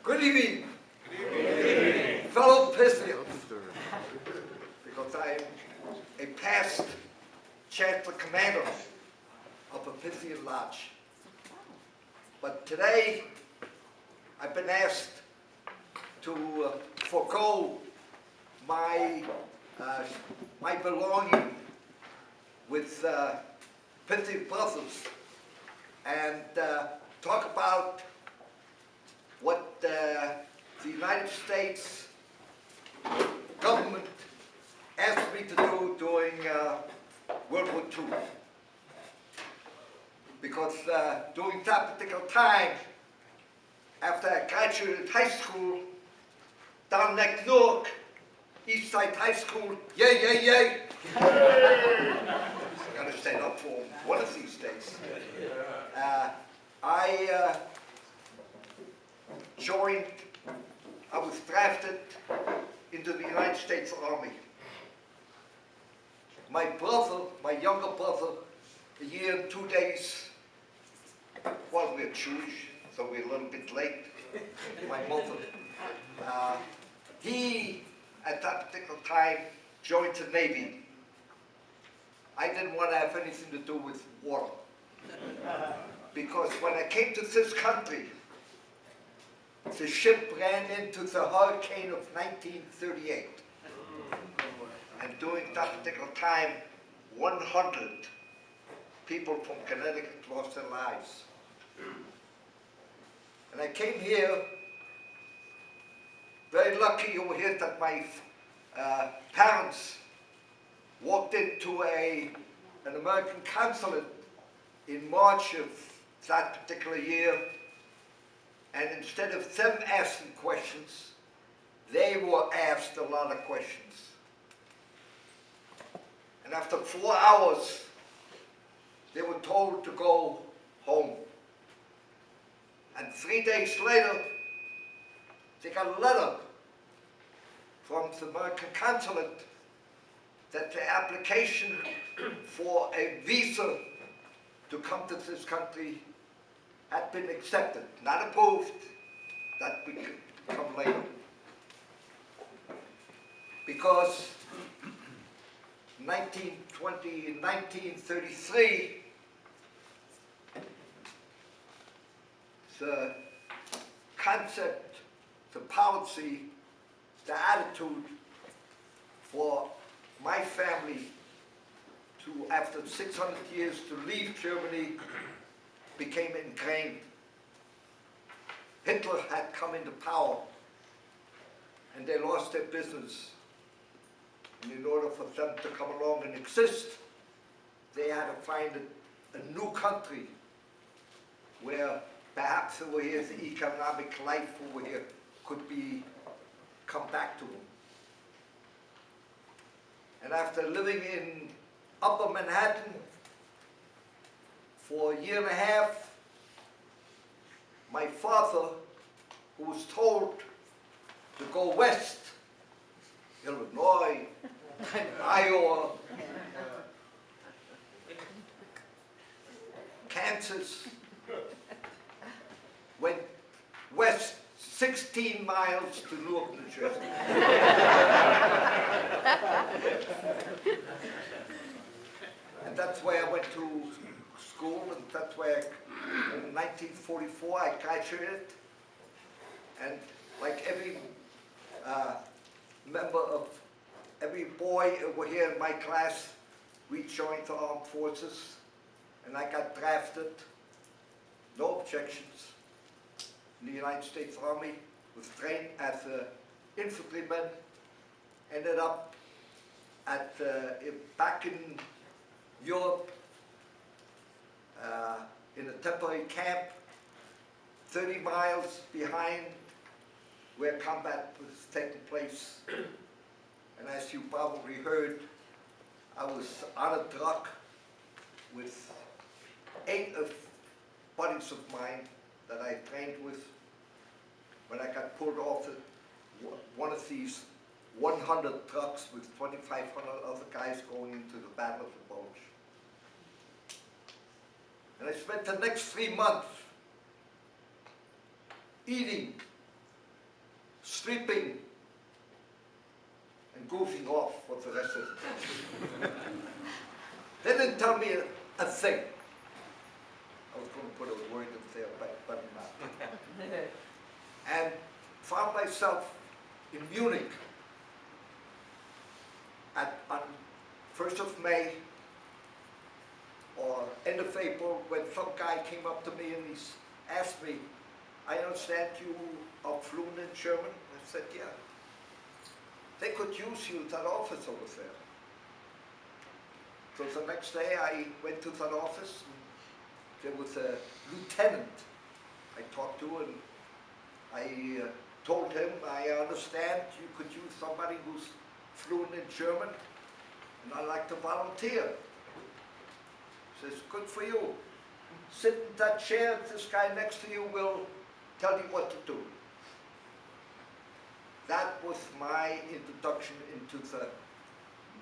Good evening, fellow Pythians, because I am a past Chancellor Commander of a Pythian Lodge. But today, I've been asked to forego my belonging with Pythian brothers and talk about what the United States government asked me to do during World War II. Because during that particular time, after I graduated high school, down next Newark, East Side High School, yay, yay, yay. I'm going to stand up for one of these days. I was drafted into the United States Army. My brother, my younger brother, a year and 2 days, well, we're Jewish, so we're a little bit late. My mother, he, at that particular time, joined the Navy. I didn't want to have anything to do with water. Because when I came to this country, the ship ran into the hurricane of 1938. And during that particular time, 100 people from Connecticut lost their lives. And I came here, very lucky over here that my parents walked into an American consulate in March of that particular year, and instead of them asking questions, they were asked a lot of questions. And after 4 hours, they were told to go home. And 3 days later, they got a letter from the American consulate that the application for a visa to come to this country had been accepted, not approved, that we could come later. Because in 1933, the concept, the policy, the attitude for my family to, after 600 years, to leave Germany became ingrained. Hitler had come into power and they lost their business. And in order for them to come along and exist, they had to find a new country where perhaps over here the economic life over here could come back to them. And after living in Upper Manhattan for a year and a half, my father, who was told to go west, Illinois, Iowa, Kansas, went west 16 miles to Newark, New Jersey. And that's where I went to school, and that's where in 1944 I graduated. And like every every boy over here in my class, we joined the armed forces, and I got drafted, no objections, in the United States Army, was trained as an infantryman, ended up back in Europe in a temporary camp 30 miles behind where combat was taking place. And as you probably heard, I was on a truck with 8 buddies of mine that I trained with when I got pulled off one of these 100 trucks with 2,500 other guys going into the Battle of the Bulge. And I spent the next 3 months eating sleeping and goofing off for the rest of the day. They didn't tell me a thing. I was going to put a word in there, but not. And found myself in Munich on 1st of May or end of April, when some guy came up to me and he asked me, I understand you are fluent in German? I said, yeah. They could use you at that office over there. So the next day I went to that office, and there was a lieutenant I talked to, and I told him, I understand you could use somebody who's fluent in German, and I'd like to volunteer. He says, good for you. Sit in that chair, this guy next to you will tell you what to do. That was my introduction into the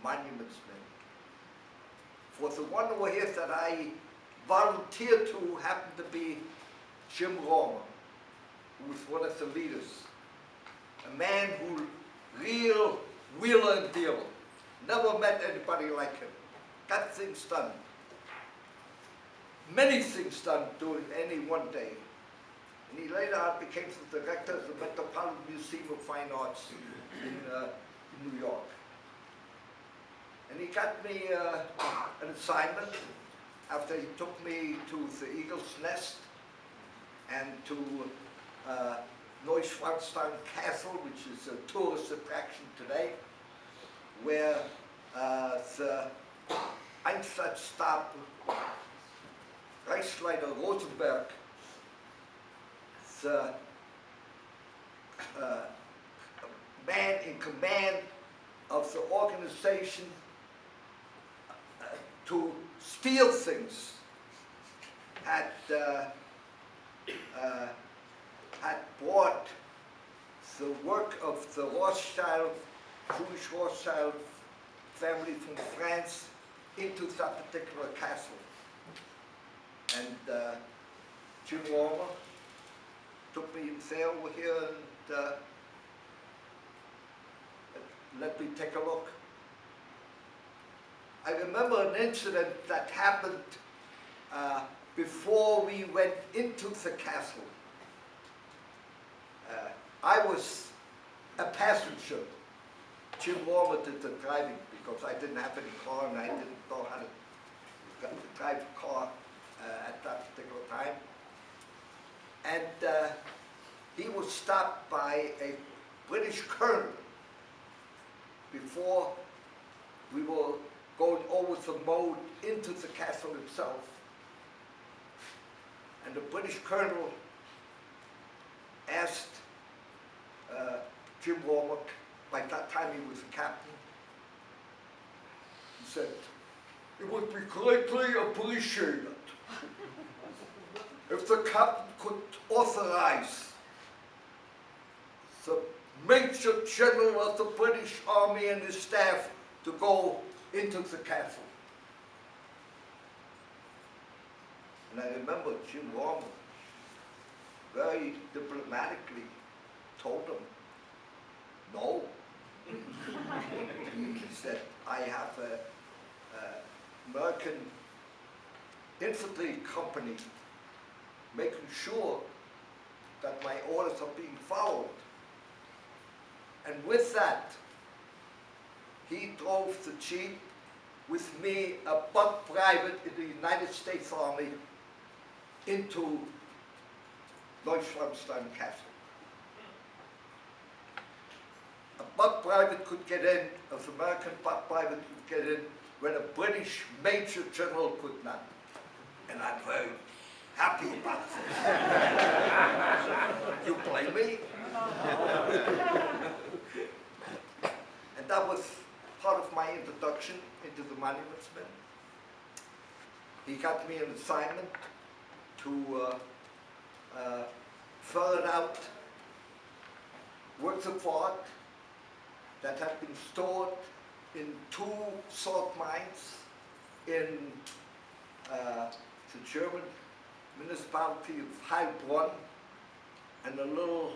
monuments men. For the one over here that I volunteered to happened to be Jim Romer, who was one of the leaders. A man who real wheeler and dealer. Never met anybody like him. Got things done. Many things done during any one day. And he later on became the director of the Metropolitan Museum of Fine Arts in New York. And he got me an assignment after he took me to the Eagle's Nest and to Neuschwanstein Castle, which is a tourist attraction today, where the Einsatzstab Reichsleiter Rosenberg, the man in command of the organization to steal things, had brought the work of the Rothschild, Jewish Rothschild family from France into that particular castle. And Jim Romer took me in there over here and let me take a look. I remember an incident that happened before we went into the castle. I was a passenger. Jim Romer did the driving because I didn't have any car and I didn't know how to drive a car at that particular time. And he was stopped by a British colonel before we were going over the moat into the castle itself. And the British colonel asked Jim Romer, by that time he was a captain, he said, it would be greatly appreciated if the captain could authorize the Major General of the British Army and his staff to go into the castle. And I remember Jim Romer very diplomatically told him, no. He said, I have an American infantry company making sure that my orders are being followed. And with that, he drove the jeep with me, a buck private in the United States Army, into Neuschwanstein Castle. A buck private could get in, an American buck private could get in, when a British Major General could not. And I'm very happy about this. You blame me? And that was part of my introduction into the monuments men. He got me an assignment to ferret out works of art that had been stored in 2 salt mines in the German municipality of Heilbronn and a little